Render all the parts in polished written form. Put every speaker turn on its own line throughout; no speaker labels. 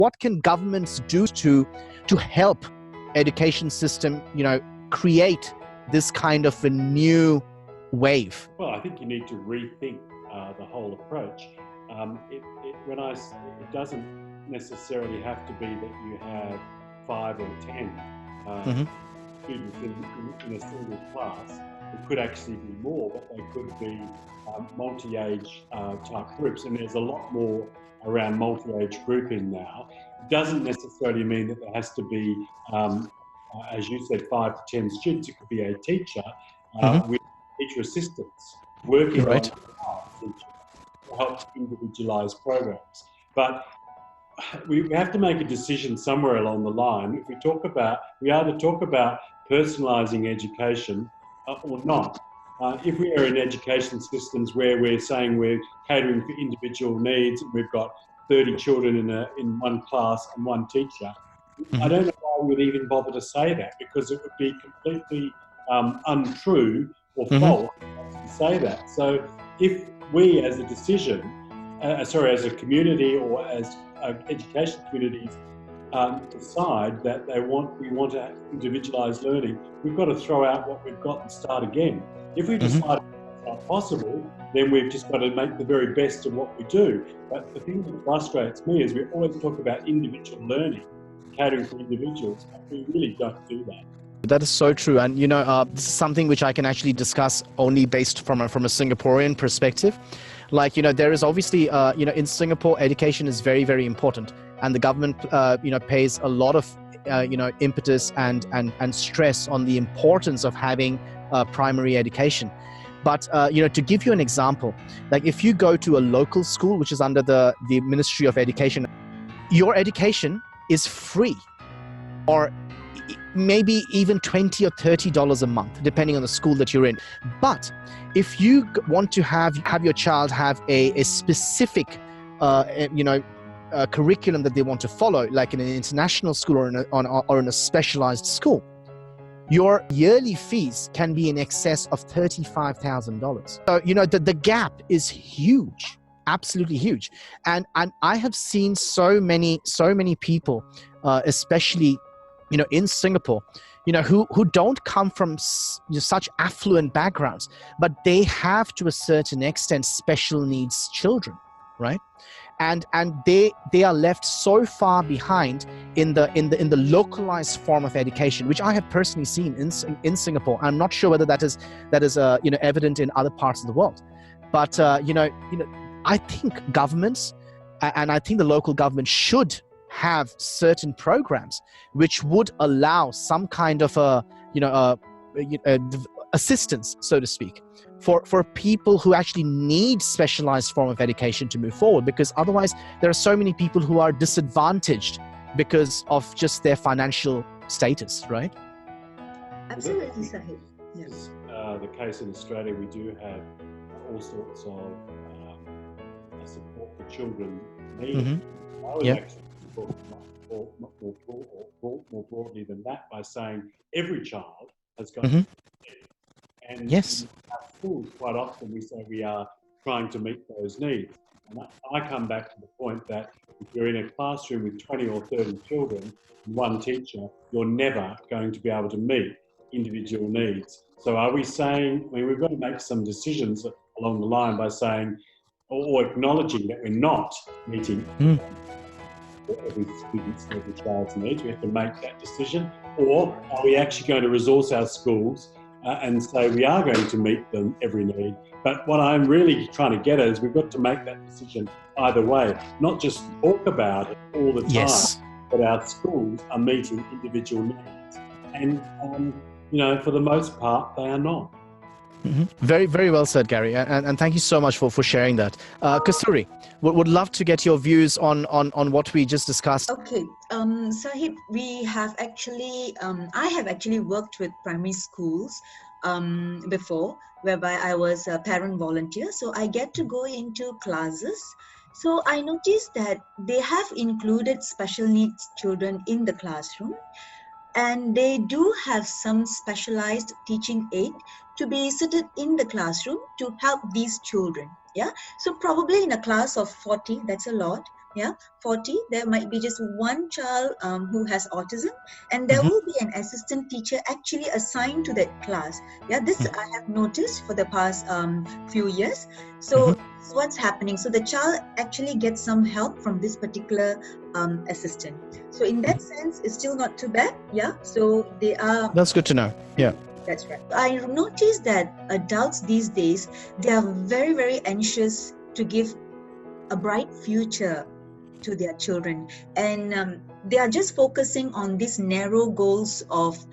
What can governments do to help education system, create this kind of a new wave?
Well, I think you need to rethink the whole approach. It doesn't necessarily have to be that you have 5 or 10 students in a single class. It could actually be more, but they could be multi-age type groups, and there's a lot more around multi-age grouping now. It doesn't necessarily mean that there has to be, as you said, 5 to 10 students. It could be a teacher with teacher assistants working on teaching to help individualise programs. But we have to make a decision somewhere along the line. If we either talk about personalising education or not. If we are in education systems where we're saying we're catering for individual needs, we've got 30 children in one class and one teacher, I don't know why we would even bother to say that, because it would be completely untrue or false to say that. So if we as a decision, as a community or as education communities decide that we want to individualise learning, we've got to throw out what we've got and start again. If we decide that's not possible, then we've just got to make the very best of what we do. But the thing that frustrates me is we always talk about individual learning, catering for individuals, but we really don't do that.
That is so true. And, this is something which I can actually discuss only based from a Singaporean perspective. Like, there is obviously, in Singapore, education is very, very important. And the government, pays a lot of, impetus and stress on the importance of having primary education. But, to give you an example, like if you go to a local school, which is under the Ministry of Education, your education is free, or maybe even $20 or $30 a month, depending on the school that you're in. But if you want to have your child have a specific, curriculum that they want to follow, like in an international school or in a specialized school, your yearly fees can be in excess of $35,000. So, the gap is huge, absolutely huge. And I have seen so many people, especially, in Singapore, who don't come from such affluent backgrounds, but they have to a certain extent special needs children, right? And they are left so far behind in the localized form of education, which I have personally seen in Singapore. I'm not sure whether that is evident in other parts of the world, but I think governments and I think the local government should have certain programs which would allow some kind of assistance, so to speak, for people who actually need specialized form of education to move forward, because otherwise there are so many people who are disadvantaged because of just their financial status, right?
Absolutely, Sahib.
Yes. The case in Australia, we do have all sorts of support for children needed. I would actually talk more broadly than that by saying every child has got and
yes.
In our schools, quite often we say we are trying to meet those needs. And I come back to the point that if you're in a classroom with 20 or 30 children and one teacher, you're never going to be able to meet individual needs. So are we saying, we've got to make some decisions along the line by saying, or acknowledging that we're not meeting every student's, every child's needs. We have to make that decision. Or are we actually going to resource our schools and say we are going to meet them every need? But what I'm really trying to get at is we've got to make that decision either way, not just talk about it all the time, but our schools are meeting individual needs. And, for the most part, they are not.
Very, very well said, Gary. And thank you so much for sharing that. Kasthuri, would love to get your views on what we just discussed.
Okay. Sahib, we have actually, I have actually worked with primary schools before, whereby I was a parent volunteer. So I get to go into classes. So I noticed that they have included special needs children in the classroom. And they do have some specialized teaching aid to be seated in the classroom to help these children. Yeah. So probably in a class of 40, that's a lot. yeah, 40, there might be just one child who has autism, and there will be an assistant teacher actually assigned to that class. Yeah, this I have noticed for the past few years. So this is what's happening. So the child actually gets some help from this particular assistant. So in that sense, it's still not too bad. Yeah, so they are.
That's good to know. Yeah.
That's right. I noticed that adults these days, they are very, very anxious to give a bright future to their children, and they are just focusing on these narrow goals of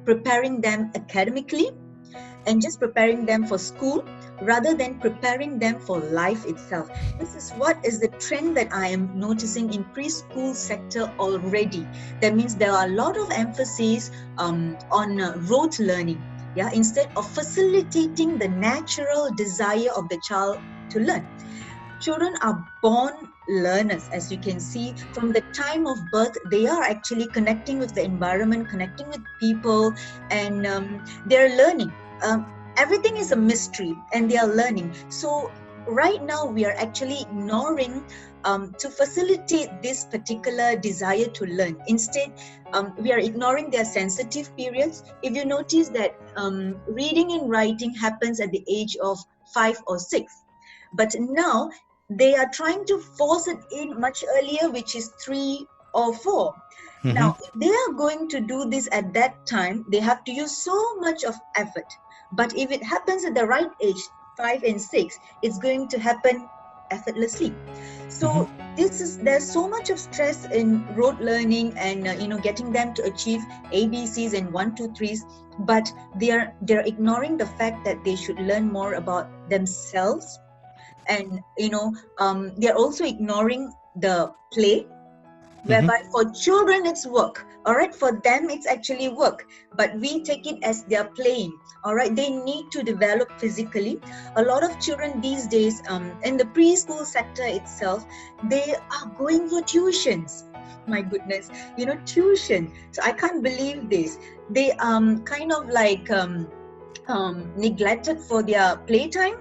preparing them academically and just preparing them for school rather than preparing them for life itself. This is what is the trend that I am noticing in preschool sector already. That means there are a lot of emphasis on rote learning, yeah, instead of facilitating the natural desire of the child to learn. Children are born learners, as you can see. From the time of birth, they are actually connecting with the environment, connecting with people, and they're learning. Everything is a mystery, and they are learning. So right now, we are actually ignoring to facilitate this particular desire to learn. Instead, we are ignoring their sensitive periods. If you notice that reading and writing happens at the age of 5 or 6, but now they are trying to force it in much earlier, which is 3 or 4. Now, if they are going to do this at that time, they have to use so much of effort. But if it happens at the right age, 5 and 6, it's going to happen effortlessly. So there's so much of stress in rote learning and getting them to achieve ABCs and 1, 2, 3s, but they're ignoring the fact that they should learn more about themselves. And they're also ignoring the play, whereby for children it's work, all right, for them it's actually work, but we take it as they're playing, all right. They need to develop physically. A lot of children these days in the preschool sector itself, they are going for tuitions. My goodness, tuition. So I can't believe this. They kind of like neglected for their playtime.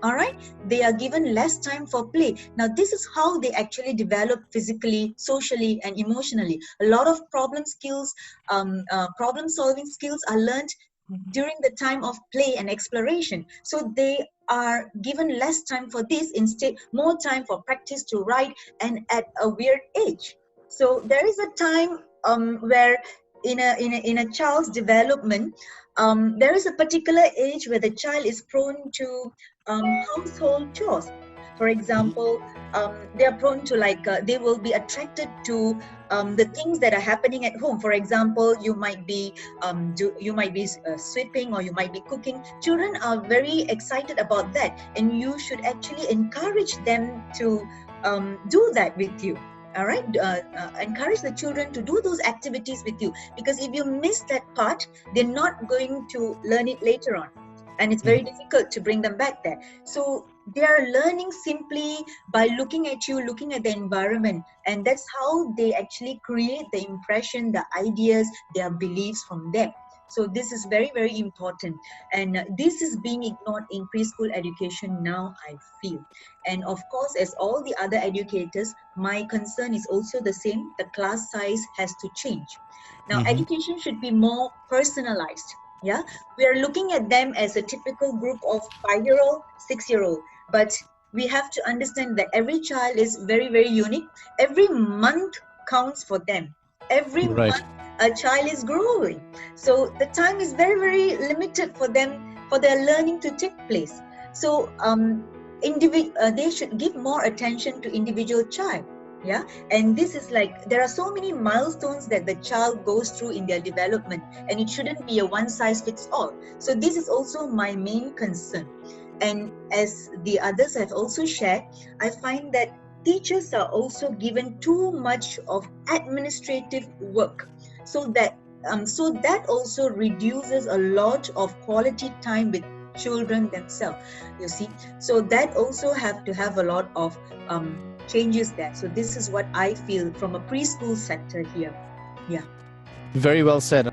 All right, they are given less time for play. Now, this is how they actually develop physically, socially, and emotionally. A lot of problem solving skills are learned during the time of play and exploration. So they are given less time for this, instead more time for practice to write, and at a weird age. So there is a time where in a child's development, there is a particular age where the child is prone to household chores. For example, they are prone to they will be attracted to the things that are happening at home. For example, you might be sweeping, or you might be cooking. Children are very excited about that, and you should actually encourage them to do that with you. All right, encourage the children to do those activities with you, because if you miss that part, they're not going to learn it later on, and it's very difficult to bring them back there. So they are learning simply by looking at you, looking at the environment, and that's how they actually create the impression, the ideas, their beliefs from them. So this is very, very important, and this is being ignored in preschool education now, I feel. And of course, as all the other educators, my concern is also the same. The class size has to change. Now, education should be more personalized. Yeah, we are looking at them as a typical group of 5-year-old, 6-year-old, but we have to understand that every child is very, very unique. Every month counts for them. Every month a child is growing. So the time is very, very limited for them, for their learning to take place. So they should give more attention to individual child. Yeah, and this is there are so many milestones that the child goes through in their development, and it shouldn't be a one size fits all. So this is also my main concern. And as the others have also shared, I find that teachers are also given too much of administrative work, so that also reduces a lot of quality time with children themselves, you see. So that also have to have a lot of changes there. So this is what I feel from a preschool sector here. Yeah.
Very well said.